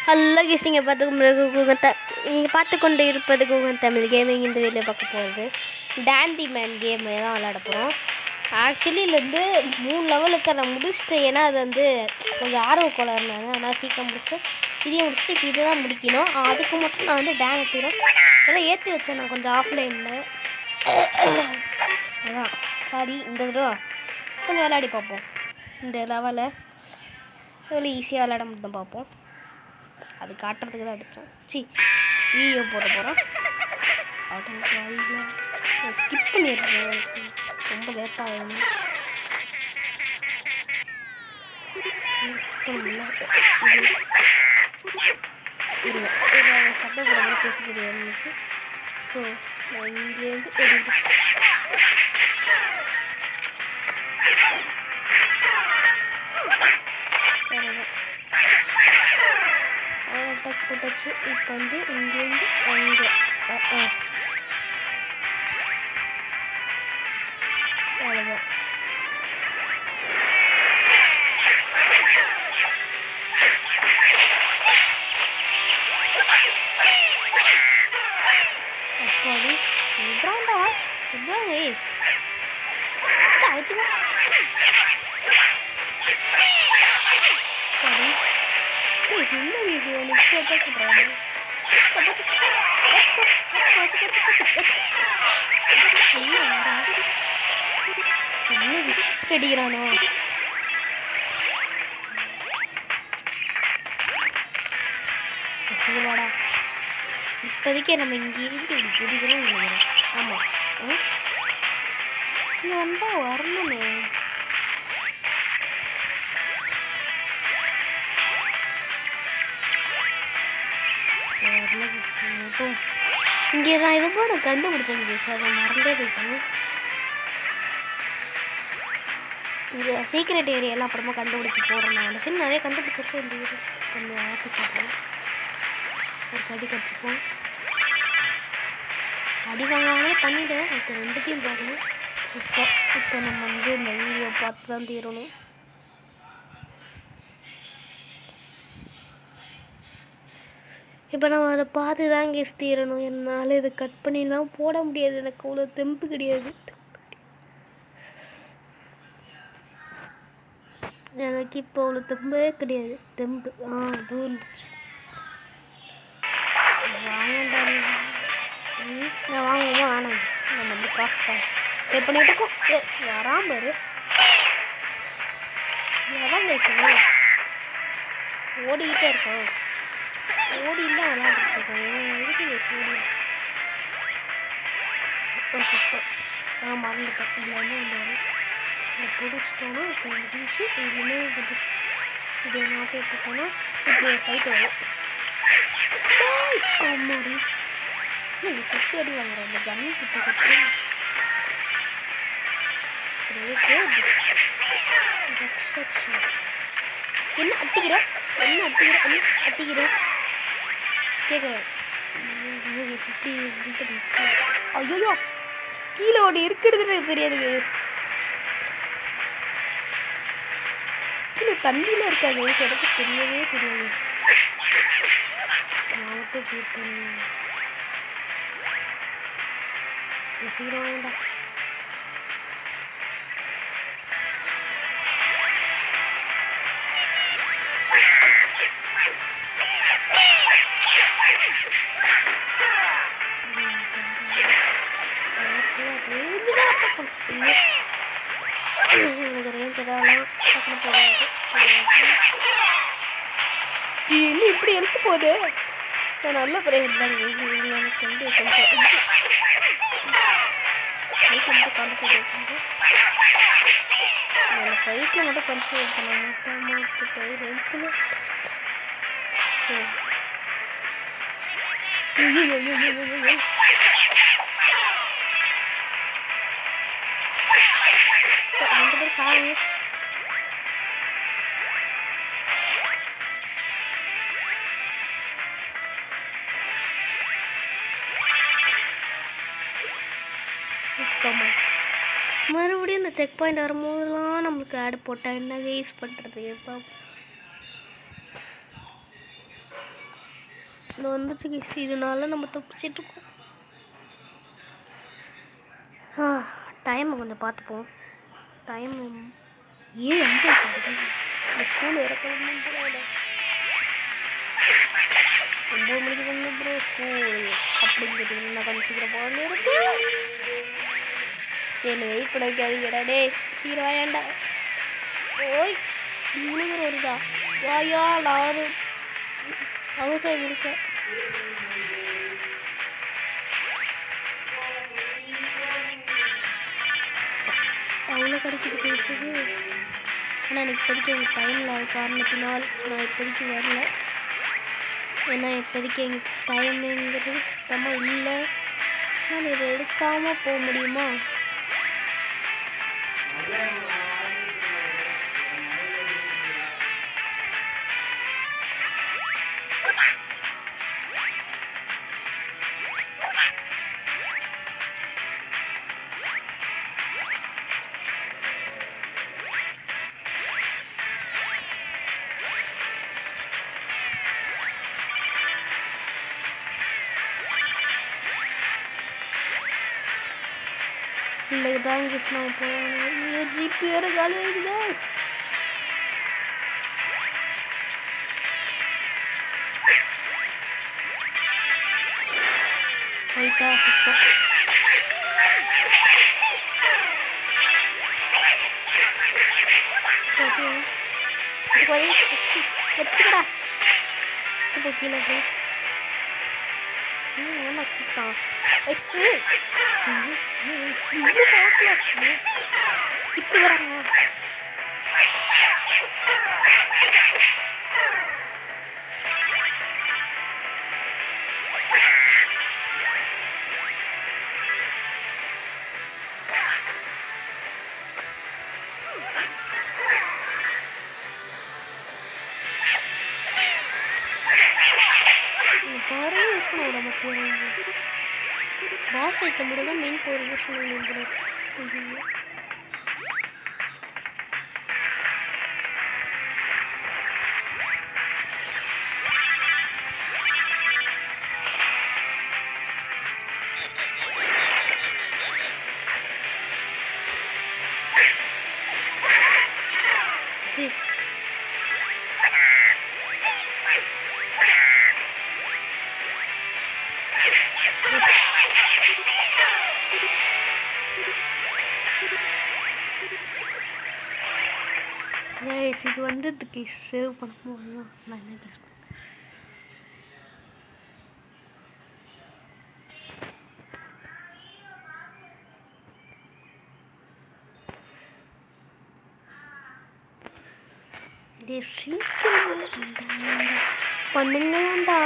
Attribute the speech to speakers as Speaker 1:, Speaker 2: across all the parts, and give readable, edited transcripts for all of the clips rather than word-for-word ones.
Speaker 1: Hello case, நீங்கள் பார்த்து கொண்டு இருப்பது கூகுள் தமிழ் கேமிங். இந்த வீடியோ பார்க்க போகிறது டாண்டி மேன் கேம் தான் விளையாட போகிறோம். ஆக்சுவலி இதுலேருந்து 3 லெவலுக்கு நான் முடிச்சிட்டேன். ஏன்னா அது வந்து கொஞ்சம் ஆர்வ கோளாறு இருந்தாங்க, அதனால் சீக்கிரம் முடிச்சேன். இதையும் முடிச்சுட்டு இப்போ இதை தான் முடிக்கணும். அதுக்கு மட்டும் நான் வந்து டேம் எடுத்துக்கிறோம். இதெல்லாம் ஏற்றி வச்சேன் நான் கொஞ்சம் ஆஃப்லைனில். அதான் சாரி, இந்த தடவை கொஞ்சம் விளையாடி பார்ப்போம். இந்த லெவலை எவ்வளோ ஈஸியாக விளையாட மட்டும் பார்ப்போம். அது காட்டுறதுக்கு தான் அடித்தோம். வீடியோ போட போகிறோம். ஸ்கிப் பண்ணிடுறேன், ரொம்ப லேட்டாக ஆகணும். சட்டை கூட பேச தெரியாது எனக்கு. ஸோ நான் இங்கேருந்து போட்டாச்சு. இப்போ வந்து இங்கேருந்து அங்கே அவ்வளோதான். அப்பாடி இதாண்டா, இதான் வேஸ் வச்சுக்கோ. சின்ன வீடியோ அடிக்கிறானோ. சரிவாடா, இப்போதைக்கே நம்ம இங்கேருந்து இப்படி குதிக்கிறோம் நினைக்கிறேன். ஆமாம், இங்கே வந்தால் வரணுமே. இங்கே நான் இது போல கண்டுபிடிச்சேன் சார், அதை மறந்தே போயிட்டேன். இங்கே சீக்ரெட் ஏரியாலாம் அப்புறமா கண்டுபிடிச்சி போடுறேன். நான் சரி நிறைய கண்டுபிடிச்சிருக்கோம். இந்த வீடு கொஞ்சம் ஆட்டி பார்ப்போம். ஒரு கடி கடிச்சிப்போம். அடி வாங்காமலே பண்ணிவிடுவேன். இப்போ ரெண்டுத்தையும் பார்க்கணும். இப்போ நம்ம வந்து இந்த வீடியோ பார்த்து தான் தீரணும். இப்போ நம்ம அதை பார்த்து தான் கேஸ் தீரணும். என்னால் இதை கட் பண்ணிலாம் போட முடியாது. எனக்கு அவ்வளோ தெம்பு கிடையாது. எனக்கு இப்போ அவ்வளோ தெம்பே கிடையாது. தெம்பு அது இருந்துச்சு. வாங்குவோமா வேணாம். நம்ம வந்து காசு பே பண்ணிட்டு இருக்கோம். யாராம் பாரு, யாராம் பேசுவோம். ஓடிக்கிட்டே இருக்கோம். ஓடிலாம் விளையாண்டுட்டு இருக்கோம். எதுக்கு ஓடி ஒரு சுத்தம் மறந்துட்டேன். இதில் வந்து இந்த இதை பிடிச்சிட்டோன்னா இப்போ இருந்துச்சு. இதுலேயுமே இருந்துச்சு. இதை நாட்டை எடுத்துட்டோன்னா இப்போ ஃபைட் வரும். ஆமாடி, இது சுற்றி அடி வாங்குறோம். இந்த ஜன்னி சுற்றி கட்டு என்ன அட்டிக்கிற கேட்குறேன். சுற்றி ஐயோ கீழே ஓடி இருக்கிறது எனக்கு தெரியாது. கீழே தண்ணியில் இருக்காது. எனக்கு தெரியவே தெரியாது. நான் மட்டும் தீர்ப்பேன். சீக்கிரம் வேண்டாம். இன்னும் இப்படி எடுத்து போகுது. நல்ல பிரேயர் தாங்க. எனக்கு வந்து ஃபைட்டில் மட்டும் கன்சிடர் பண்ண மாட்டேன். ரெண்டு பேர் சாங்க. மறுபடியும் இந்த செக் பாயிண்ட் வரும்போதெல்லாம் நம்மளுக்கு ஆட் போட்டால் என்ன யூஸ் பண்ணுறது? எப்போ இது வந்துச்சு கைஸ், இதனால நம்ம தப்பிச்சிட்ருக்கோம். டைமை கொஞ்சம் பார்த்துப்போம். டைம் 7:05 இந்த ஸ்கூல் இறக்கணும் பரவாயில்ல. 9 மணிக்கு வந்து ப்ரோ ஸ்கூல் அப்படின்னு கேட்டீங்கன்னா கொஞ்சம் சீக்கிரம் போகணும் இருக்கு. என்ன வெயிட் பண்ண வைக்காதீங்கடா டே, சீக்கிரம் வாயாண்டா. ஓய் இவனுக்கு வருதா? வாயா நான் அவசரம் இருக்கேன். அவ்வளோ கிடைக்கிது பேசுது. ஆனால் எனக்கு இப்போதைக்கு எங்கள் டைம் இல்லாத காரணத்தினால் நான் இப்போதைக்கு வரல. ஏன்னா இப்போதைக்கு எங்கள் டைமுங்கிறது சுத்தமாக இல்லை. நான் இதை எடுக்காமல் போக முடியுமா? இல்லை தான் கிருஷ்ணா போகணும். ஜிபி வேறு காலி ஆகிடுதா? ரைட்டா சுத்தம் வச்சுக்கடா. இப்போ கீழே போய் என்ன கூட்டான் இப்படி வராங்க. பாரு யூஸ் பண்ண விட மாட்டேன். பாஸ் வைக்க முடியாது, மெயின் போர் யூஸ் பண்ண முடியாது. சரி இது வந்ததுக்கு சேவ் பண்ண முடியும். நான் என்ன கெஸ் பண்ணேன். பண்ணுங்கடா.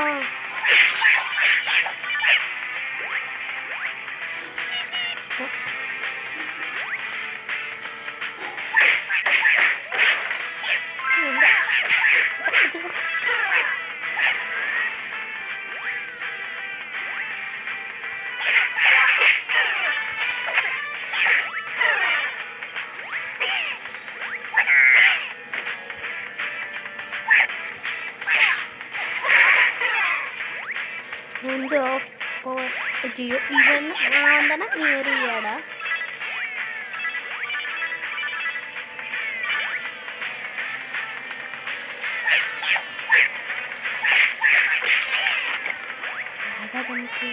Speaker 1: வந்து இவன் நான் வந்தேன்னா நீ வருவியாடா? அதான் எனக்கு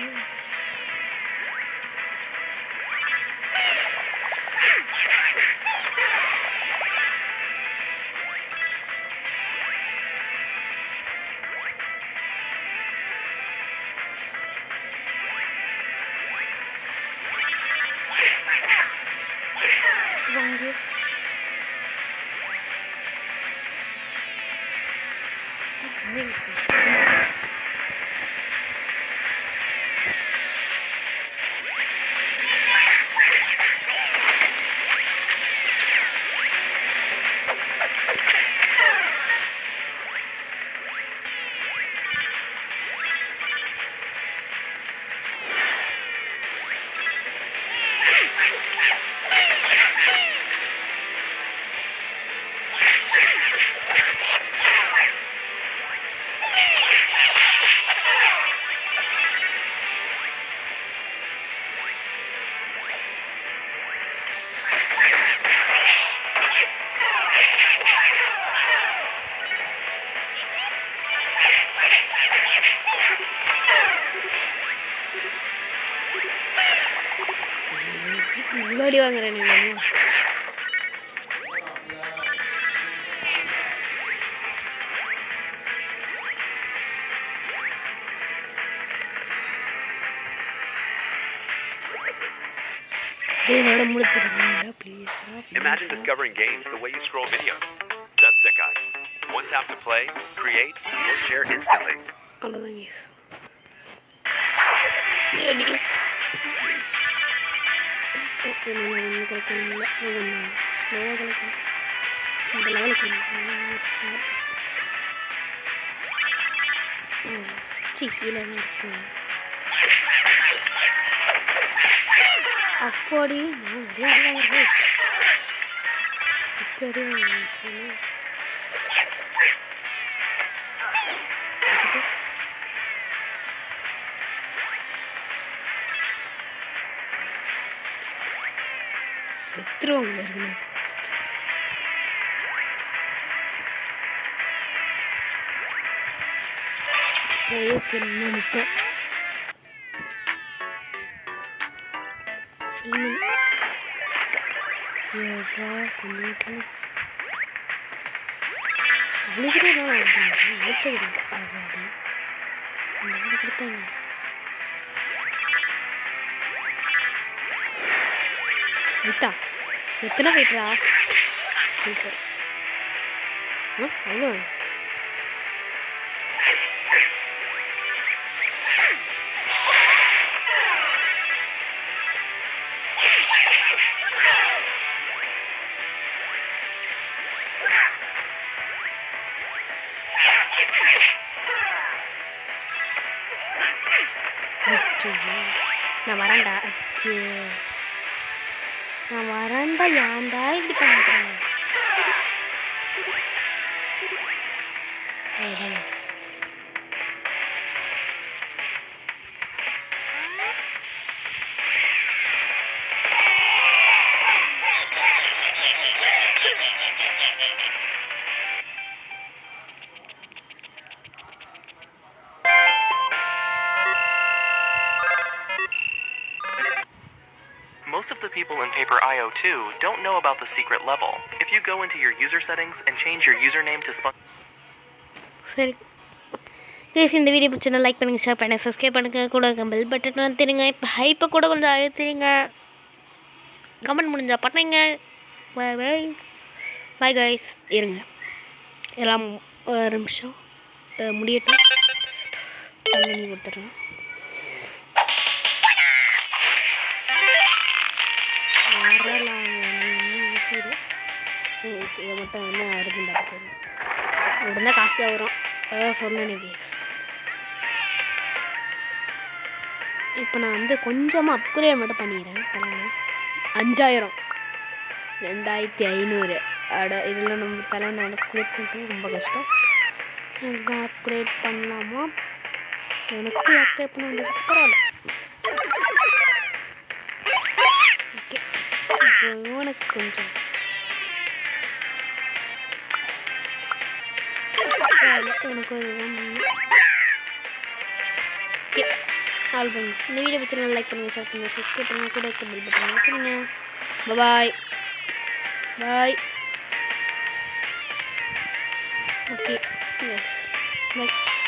Speaker 1: வாங்க. இவ்வளோ வாங்குறேன் நீங்கள்
Speaker 2: Imagine discovering games the way you scroll videos. That's Sekai. One tap to play, create, or share instantly.
Speaker 1: அப்படி செத்துருவாங்க எத்தனை போயிட்டா சூப்பர் அவ்வளோ நான் வரேன்டா அச்சு நான் வரேன்டா ஏன்டா இப்படி பண்ணுறேன்
Speaker 3: Most of the people in Paper IO2 don't know about the secret level. If you go into your user settings and change your username to
Speaker 1: சரி ப்ளீஸ் இந்த வீடியோ பிடிச்சா லைக் பண்ணுங்கள் ஷேர் பண்ணுங்கள் சப்ஸ்கிரைப் பண்ணுங்கள் கூட பெல் பட்டன் வந்துருங்க இப்போ ஹைப்பை கூட கொஞ்சம் அழுத்துறீங்க கமெண்ட் முடிஞ்சா பண்ணுங்க பாய் பாய் பாய் கைஸ் இருங்க எல்லாம் ஒரு நிமிஷம் முடியட்டும் தண்ணி கொடுத்துட்றேன் இதை மட்டும் என்ன இருக்குண்டா உடனே காசு தான் வரும் அதான் சொன்னேன் இப்போ நான் வந்து கொஞ்சமாக அப்கிரேட் மட்டும் பண்ணிடுறேன் தலைவனை 5000 2500 இதில் நம்ம தலைவனை அப்கிரேட் பண்ணுறது ரொம்ப கஷ்டம் எனக்கு அப்கிரேட் பண்ணலாமா எனக்கு அப்கிரேட் பண்ண வேண்டியது பரவாயில்ல ஓகே இப்போ உனக்கு கொஞ்சம் எனக்கு ஆல்பம் இந்த வீடியோ பிடிச்சா லைக் பண்ணுங்கள் ஷேர் பண்ணுங்கள் சப்ஸ்கிரைப் பண்ணுங்கள் கூட இருக்க பெல் பட்டன் பண்ணுங்க பாய் பாய் ஓகே எஸ் பாய்